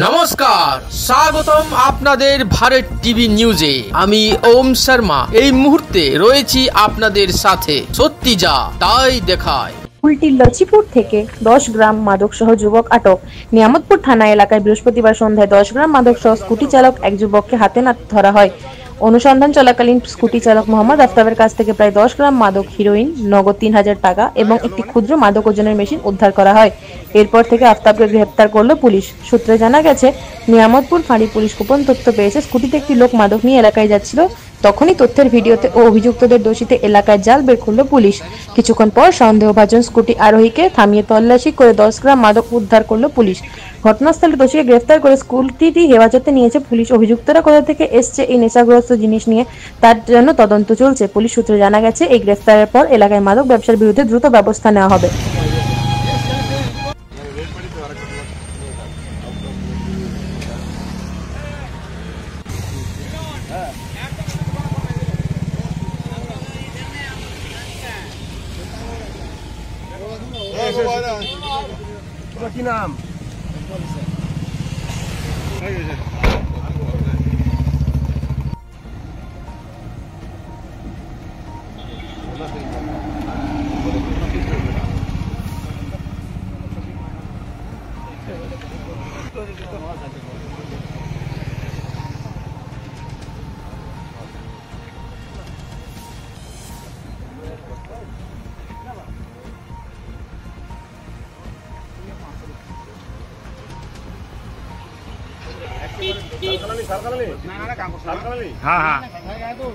নমস্কার, স্বাগতম আপনাদের ভারত টিভি নিউজে। আমি ওম শর্মা এই মুহূর্তে রয়েছি আপনাদের সাথে। সত্যি যা তাই দেখায়। কুলটির লচিপুর থেকে 10 গ্রাম মাদক সহ যুবক আটক। নিয়ামতপুর থানা এলাকায় বৃহস্পতিবার সন্ধ্যায় 10 গ্রাম মাদক সহ স্কুটি চালক এক যুবককে হাতে নাতে ধরা হয়। অনুসন্ধান চলাকালীন স্কুটি চালক মোহাম্মদ আফতাবের কাছ থেকে প্রায় 10 গ্রাম মাদক, হিরোইন, নগদ 3000 টাকা এবং একটি ক্ষুদ্র মাদক ওজনের মেশিন উদ্ধার করা হয়। এরপর থেকে আফতাবকে গ্রেফতার করল পুলিশ। সূত্রে জানা গেছে, নিয়ামতপুর ফাঁড়ি পুলিশ গোপন তথ্য পেয়েছে স্কুটিতে একটি লোক মাদক নিয়ে এলাকায় যাচ্ছিল। তখনই তথ্যের ভিডিওতে ও অভিযুক্তদের দোষীতে এলাকায় জাল বের করল পুলিশ। কিছুক্ষণ পর সন্দেহভাজন স্কুটি আরোহীকে থামিয়ে তল্লাশি করে 10 গ্রাম মাদক উদ্ধার করল পুলিশ। ঘটনাস্থলে দোষীকে গ্রেফতার করে স্কুটিটি হেফাজতে নিয়েছে পুলিশ। অভিযুক্তরা কোথা থেকে এসছে এই নেশাগ্রস্ত জিনিস নিয়ে তার জন্য তদন্ত চলছে। পুলিশ সূত্রে জানা গেছে, এই গ্রেফতারের পর এলাকায় মাদক ব্যবসার বিরুদ্ধে দ্রুত ব্যবস্থা নেওয়া হবে। কি নাম? हाँ हाँ একদম